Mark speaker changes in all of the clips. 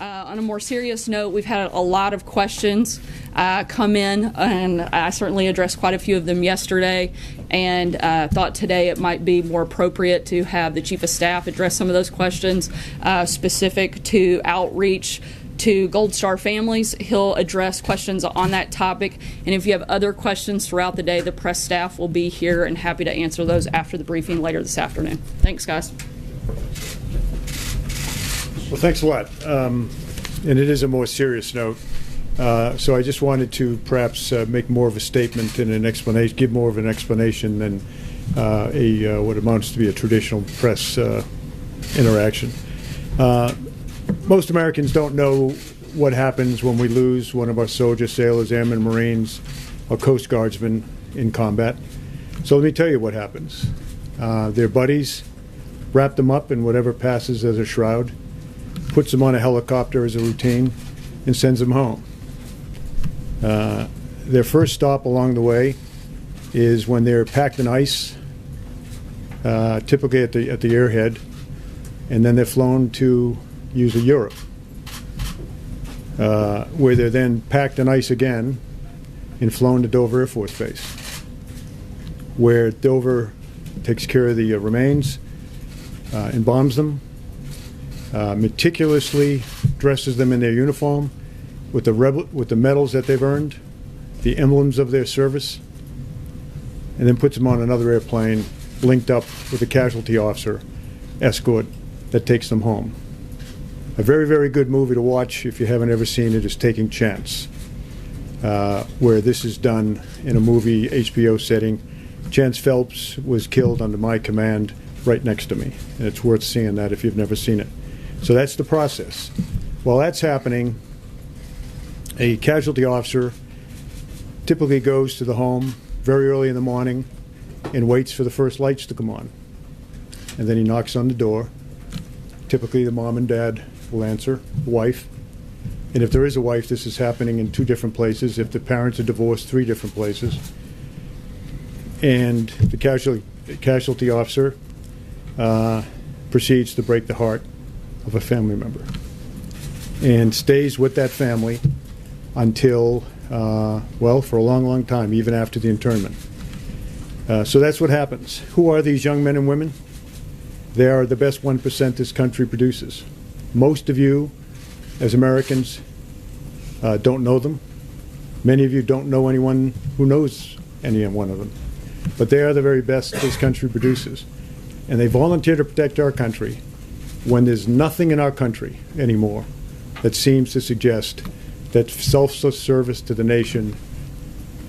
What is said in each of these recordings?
Speaker 1: On a more serious note, we've had a lot of questions come in, and I certainly addressed quite a few of them yesterday, and thought today it might be more appropriate to have the Chief of Staff address some of those questions specific to outreach to Gold Star families. He'll address questions on that topic, and if you have other questions throughout the day, the press staff will be here and happy to answer those after the briefing later this afternoon. Thanks, guys.
Speaker 2: Well, thanks a lot. And it is a more serious note. So I just wanted to perhaps make more of a statement and an explanation, give more of an explanation than what amounts to be a traditional press interaction. Most Americans don't know what happens when we lose one of our soldiers, sailors, airmen, Marines, or Coast Guardsmen in combat. So let me tell you what happens. Their buddies wrap them up in whatever passes as a shroud, puts them on a helicopter as a routine, and sends them home. Their first stop along the way is when they're packed in ice, typically at the airhead, and then they're flown to usually Europe, where they're then packed in ice again and flown to Dover Air Force Base, where Dover takes care of the remains, embalms them, meticulously dresses them in their uniform with the medals that they've earned, the emblems of their service, and then puts them on another airplane linked up with a casualty officer escort that takes them home. A very, very good movie to watch if you haven't ever seen it is Taking Chance, where this is done in a movie HBO setting. Chance Phelps was killed under my command right next to me, and it's worth seeing that if you've never seen it. So that's the process. While that's happening, a casualty officer typically goes to the home very early in the morning and waits for the first lights to come on. And then he knocks on the door. Typically the mom and dad will answer, wife. And if there is a wife, this is happening in 2 different places. If the parents are divorced, 3 different places. And the casualty officer proceeds to break the heart of a family member and stays with that family until, well, for a long, long time, even after the internment. So that's what happens. Who are these young men and women? They are the best 1% this country produces. Most of you, as Americans, don't know them. Many of you don't know anyone who knows any one of them. But they are the very best this country produces. And they volunteer to protect our country when there's nothing in our country anymore that seems to suggest that selfless service to the nation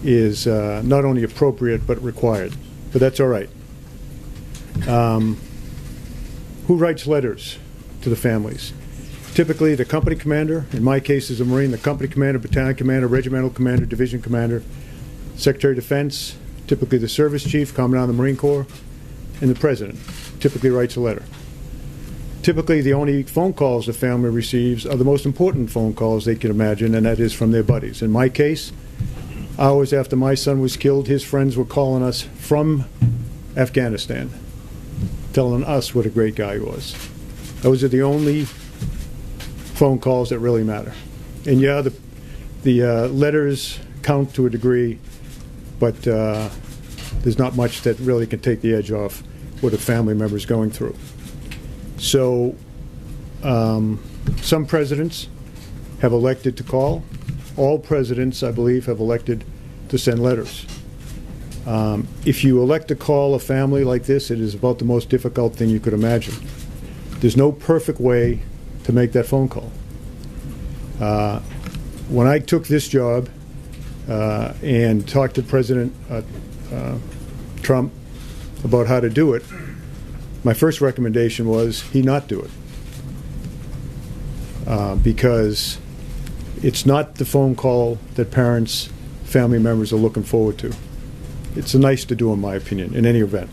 Speaker 2: is not only appropriate but required. But that's all right. Who writes letters to the families? Typically the company commander, in my case as a Marine, the company commander, battalion commander, regimental commander, division commander, Secretary of Defense, typically the service chief, Commandant of the Marine Corps, and the President typically writes a letter. Typically the only phone calls the family receives are the most important phone calls they can imagine, and that is from their buddies. In my case, hours after my son was killed, his friends were calling us from Afghanistan, telling us what a great guy he was. Those are the only phone calls that really matter. And yeah, the letters count to a degree, but there's not much that really can take the edge off what a family member is going through. So some presidents have elected to call. All presidents, I believe, have elected to send letters. If you elect to call a family like this, it is about the most difficult thing you could imagine. There's no perfect way to make that phone call. When I took this job and talked to President Trump about how to do it, my first recommendation was he not do it. Because it's not the phone call that parents, family members are looking forward to. It's nice to do, in my opinion, in any event.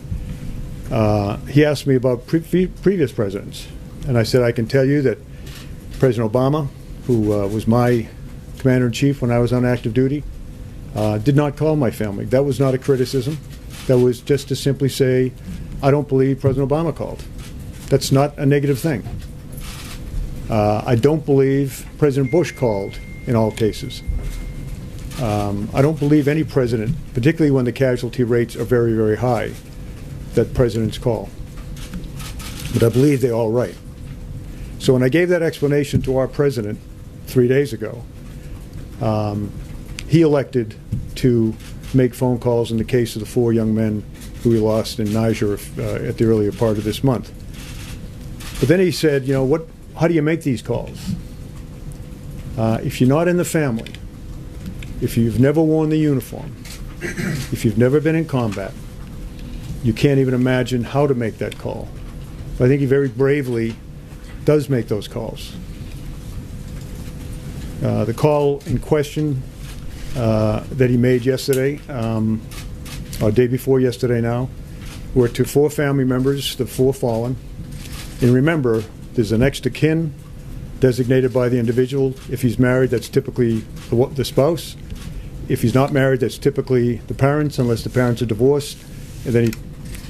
Speaker 2: He asked me about previous presidents, and I said I can tell you that President Obama, who was my commander-in-chief when I was on active duty, did not call my family. That was not a criticism. That was just to simply say, I don't believe President Obama called. That's not a negative thing. I don't believe President Bush called in all cases. I don't believe any president, particularly when the casualty rates are very, very high, that presidents call. But I believe they're all right. So when I gave that explanation to our president 3 days ago, he elected to make phone calls in the case of the 4 young men who we lost in Niger at the earlier part of this month. But then he said, you know, how do you make these calls? If you're not in the family, if you've never worn the uniform, if you've never been in combat, you can't even imagine how to make that call. But I think he very bravely does make those calls. The call in question that he made yesterday, or day before yesterday now, were to 4 family members, the 4 fallen. And remember, there's a next of kin designated by the individual. If he's married, that's typically the spouse. If he's not married, that's typically the parents, unless the parents are divorced. And then he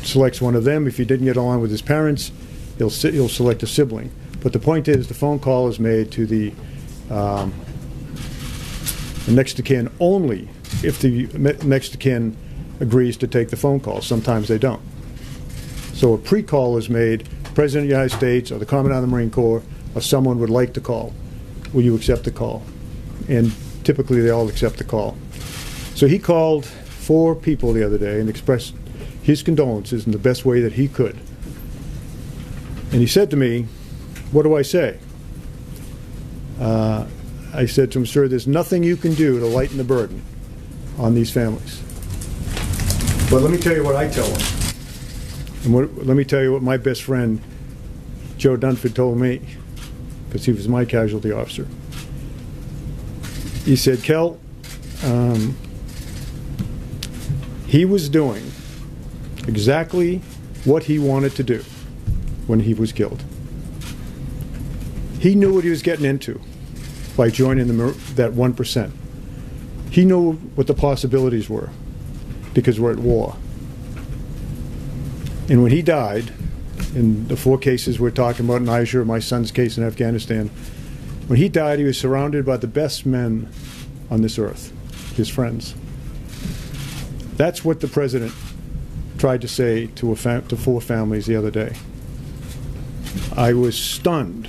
Speaker 2: selects one of them. If he didn't get along with his parents, he'll select a sibling. But the point is, the phone call is made to the next of kin only if the next of kin agrees to take the phone call. Sometimes they don't. So a pre-call is made. The President of the United States or the Commandant of the Marine Corps or someone would like to call. Will you accept the call? And typically they all accept the call. So he called 4 people the other day and expressed his condolences in the best way that he could. And he said to me, what do I say? I said to him, sir, there's nothing you can do to lighten the burden on these families. But let me tell you what I tell them. And let me tell you what my best friend, Joe Dunford, told me, because he was my casualty officer. He said, Kel, he was doing exactly what he wanted to do when he was killed. He knew what he was getting into by joining that 1%. He knew what the possibilities were because we're at war. And when he died, in the 4 cases we're talking about, Niger, my son's case in Afghanistan, when he died, he was surrounded by the best men on this earth, his friends. That's what the president tried to say to 4 families the other day. I was stunned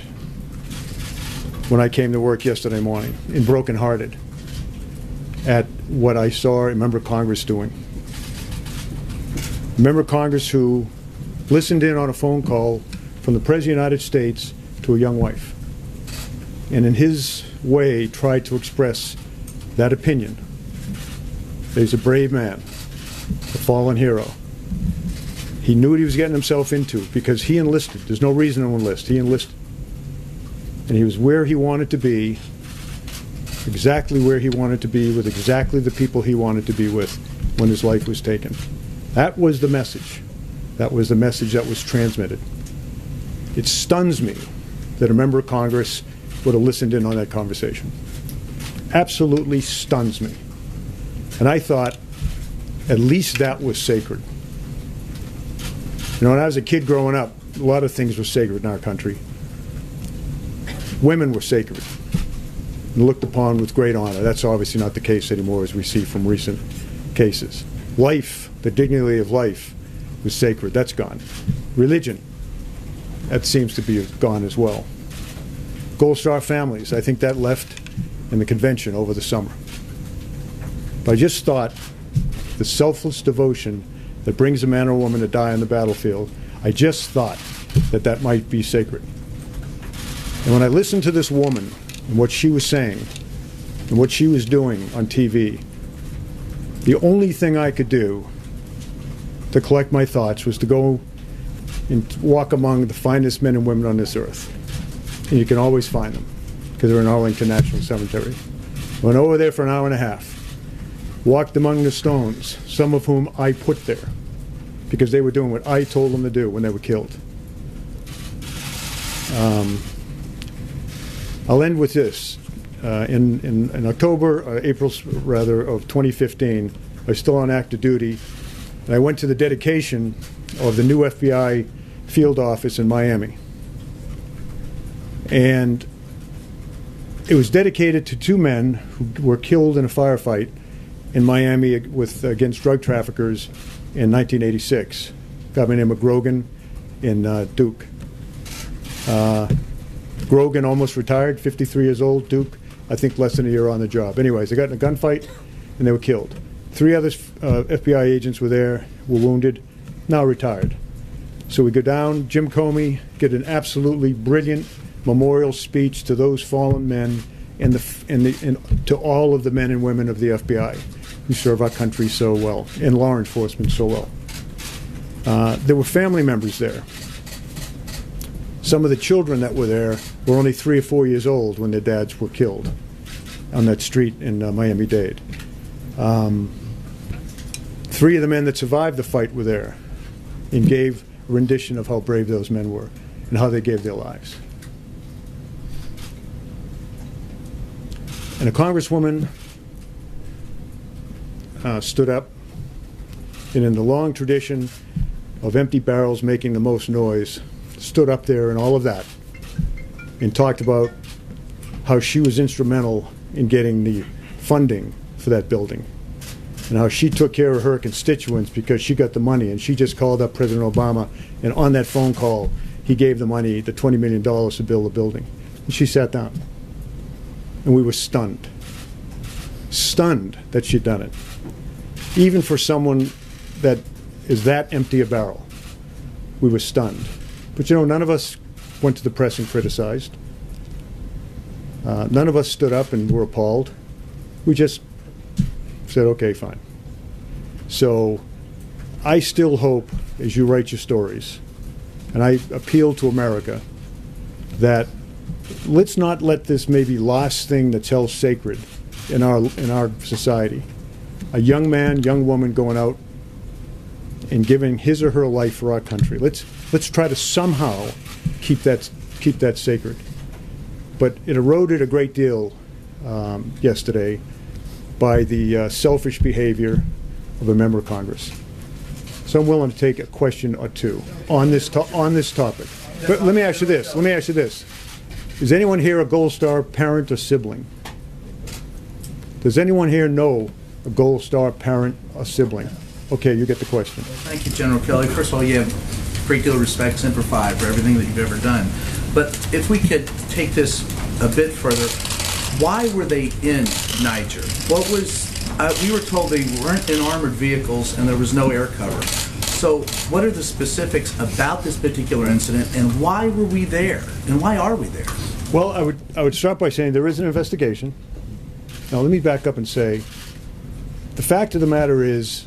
Speaker 2: when I came to work yesterday morning and brokenhearted at what I saw a member of Congress doing. A member of Congress who listened in on a phone call from the President of the United States to a young wife, and in his way tried to express that opinion. He's a brave man, a fallen hero. He knew what he was getting himself into because he enlisted. There's no reason to enlist. He enlisted. And he was where he wanted to be, exactly where he wanted to be, with exactly the people he wanted to be with when his life was taken. That was the message. That was the message that was transmitted. It stuns me that a member of Congress would have listened in on that conversation. Absolutely stuns me. And I thought, at least that was sacred. You know, when I was a kid growing up, a lot of things were sacred in our country. Women were sacred and looked upon with great honor. That's obviously not the case anymore, as we see from recent cases. Life, the dignity of life, was sacred. That's gone. Religion, that seems to be gone as well. Gold Star families, I think that left in the convention over the summer. But I just thought the selfless devotion that brings a man or woman to die on the battlefield, I just thought that that might be sacred. And when I listened to this woman and what she was saying and what she was doing on TV, the only thing I could do to collect my thoughts was to go and walk among the finest men and women on this earth. And you can always find them because they're in Arlington National Cemetery. Went over there for an hour and a half, walked among the stones, some of whom I put there because they were doing what I told them to do when they were killed. I'll end with this. In October, April rather, of 2015, I was still on active duty, and I went to the dedication of the new FBI field office in Miami. And it was dedicated to two men who were killed in a firefight in Miami against drug traffickers in 1986. A guy by the name of Grogan and Duke. Grogan almost retired, 53 years old. Duke, I think, less than a year on the job. Anyways, they got in a gunfight and they were killed. 3 other FBI agents were there, were wounded, now retired. So we go down, Jim Comey, get an absolutely brilliant memorial speech to those fallen men and to all of the men and women of the FBI who serve our country so well and law enforcement so well. There were family members there. Some of the children that were there were only 3 or 4 years old when their dads were killed on that street in Miami-Dade. 3 of the men that survived the fight were there and gave a rendition of how brave those men were and how they gave their lives. And a congresswoman stood up, and in the long tradition of empty barrels making the most noise, stood up there and all of that and talked about how she was instrumental in getting the funding for that building and how she took care of her constituents because she got the money, and she just called up President Obama, and on that phone call he gave the money, the $20 million to build the building. And she sat down, and we were stunned that she'd done it, even for someone that is that empty a barrel. We were stunned. But you know, none of us went to the press and criticized. None of us stood up and were appalled. We just said, okay, fine. So I still hope, as you write your stories, and I appeal to America, that let's not let this maybe last thing that's held sacred in our society, a young man, young woman going out and giving his or her life for our country. Let's try to somehow keep that sacred. But it eroded a great deal yesterday by the selfish behavior of a member of Congress. So I'm willing to take a question or two on this topic. But let me ask you this. Is anyone here a Gold Star parent or sibling? Does anyone here know a Gold Star parent or sibling? Okay, you get the question.
Speaker 3: Thank you, General Kelly. First of all, you have a great deal of respect, Semper Fi, for everything that you've ever done. But if we could take this a bit further, why were they in Niger? What was, we were told they weren't in armored vehicles and there was no air cover. So what are the specifics about this particular incident, and why were we there? And why are we there?
Speaker 2: Well, I would start by saying there is an investigation. Now, let me back up and say, the fact of the matter is,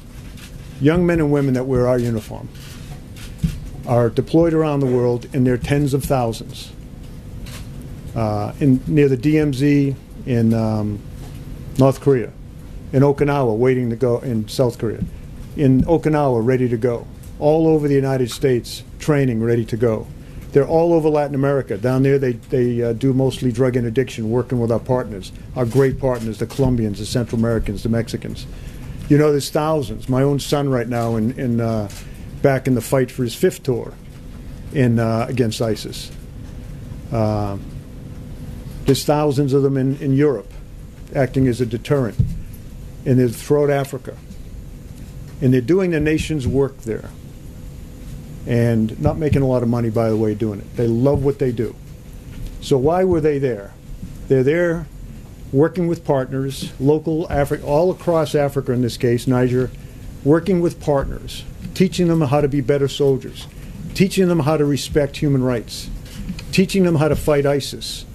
Speaker 2: young men and women that wear our uniform are deployed around the world in their tens of thousands. Near the DMZ in North Korea, in Okinawa, waiting to go, in South Korea, in Okinawa, ready to go, all over the United States, training, ready to go. They're all over Latin America. Down there, they do mostly drug interdiction, working with our partners, our great partners, the Colombians, the Central Americans, the Mexicans. You know, there's thousands. My own son right now back in the fight for his 5th tour against ISIS. There's thousands of them in Europe acting as a deterrent. And they're throughout Africa. And they're doing the nation's work there. And not making a lot of money, by the way, doing it. They love what they do. So why were they there? They're there working with partners, local Africa, all across Africa in this case, Niger, working with partners, teaching them how to be better soldiers, teaching them how to respect human rights, teaching them how to fight ISIS,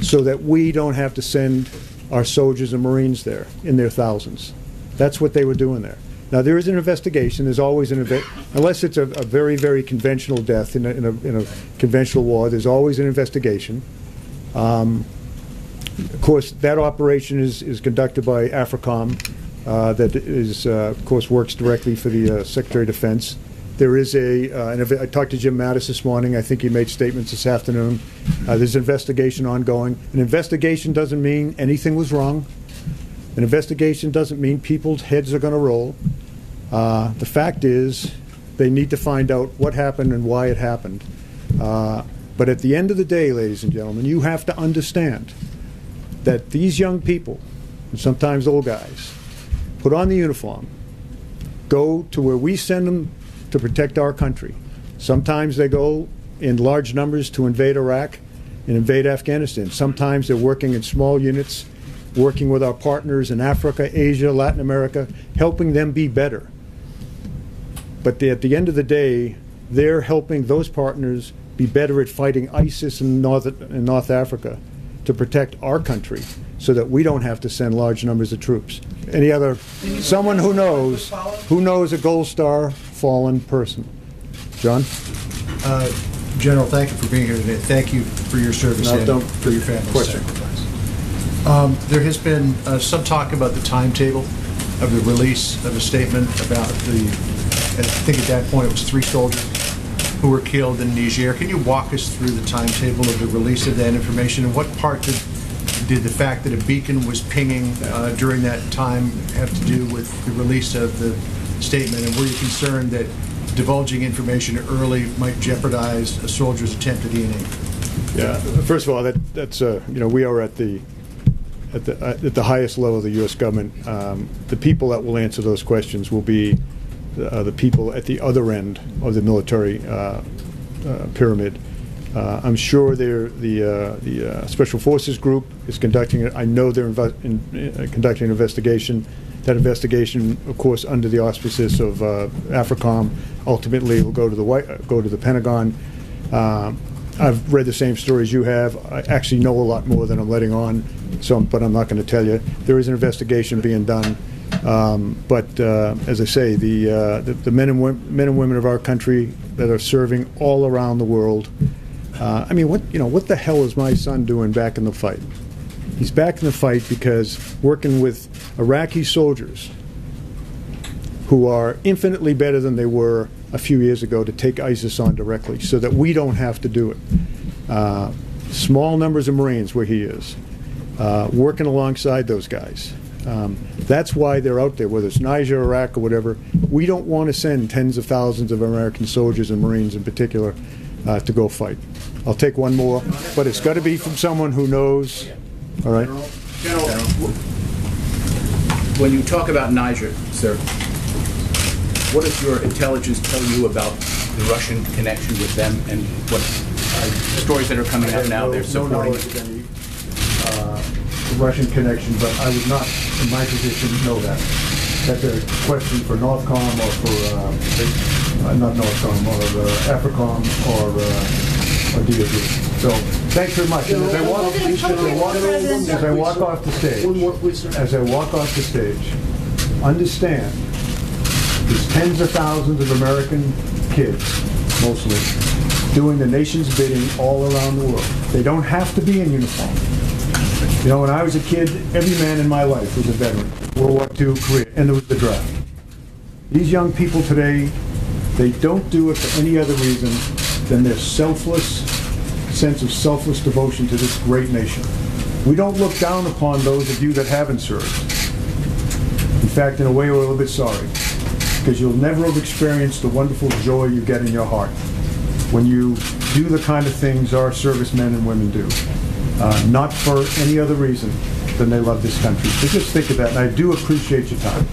Speaker 2: so that we don't have to send our soldiers and Marines there in their thousands. That's what they were doing there. Now, there is an investigation. There's always unless it's a very, very conventional death in a conventional war, there's always an investigation. Of course, that operation is conducted by AFRICOM, that is, of course, works directly for the Secretary of Defense. There is I talked to Jim Mattis this morning. I think he made statements this afternoon. There's an investigation ongoing. An investigation doesn't mean anything was wrong. An investigation doesn't mean people's heads are going to roll. The fact is, they need to find out what happened and why it happened. But at the end of the day, ladies and gentlemen, you have to understand that these young people, and sometimes old guys, put on the uniform, go to where we send them to protect our country. Sometimes they go in large numbers to invade Iraq and invade Afghanistan. Sometimes they're working in small units, working with our partners in Africa, Asia, Latin America, helping them be better. But at the end of the day, they're helping those partners be better at fighting ISIS in North Africa to protect our country so that we don't have to send large numbers of troops. Any other, someone who knows a Gold Star fallen person? John?
Speaker 4: General, thank you for being here today. Thank you for your service and for your family's
Speaker 2: Question.
Speaker 4: sacrifice. There has been some talk about the timetable of the release of a statement about I think at that point it was 3 soldiers who were killed in Niger. Can you walk us through the timetable of the release of that information, and what part did the fact that a beacon was pinging during that time have to do with the release of the statement, and were you concerned that divulging information early might jeopardize a soldier's attempt at DNA?
Speaker 2: Yeah. First of all, that's we are at the highest level of the U.S. government. The people that will answer those questions will be the people at the other end of the military pyramid. I'm sure the Special Forces Group is conducting it. I know they're conducting an investigation. That investigation, of course, under the auspices of AFRICOM, ultimately will go to the Pentagon. I've read the same stories you have. I actually know a lot more than I'm letting on, but I'm not going to tell you. There is an investigation being done. But as I say, the men and women of our country that are serving all around the world. I mean, what the hell is my son doing back in the fight? He's back in the fight because working with Iraqi soldiers who are infinitely better than they were a few years ago to take ISIS on directly, so that we don't have to do it. Small numbers of Marines where he is, working alongside those guys. That's why they're out there, whether it's Niger, Iraq, or whatever. We don't want to send tens of thousands of American soldiers and Marines in particular to go fight. I'll take one more, but it's got to be from someone who knows. All right.
Speaker 3: General, when you talk about Niger, sir, what does your intelligence tell you about the Russian connection with them, and what stories that are coming out now they're supporting?
Speaker 2: The Russian connection, but I would not, in my position, know that. That's a question for Northcom or for, not Northcom, or AFRICOM or DoD. So, thanks very much. And as I walk off the stage, understand there's tens of thousands of American kids, mostly, doing the nation's bidding all around the world. They don't have to be in uniform. You know, when I was a kid, every man in my life was a veteran. World War II, Korea, and there was the draft. These young people today, they don't do it for any other reason than their sense of selfless devotion to this great nation. We don't look down upon those of you that haven't served. In fact, in a way, we're a little bit sorry, because you'll never have experienced the wonderful joy you get in your heart when you do the kind of things our servicemen and women do. Not for any other reason than they love this country. So just think of that, and I do appreciate your time.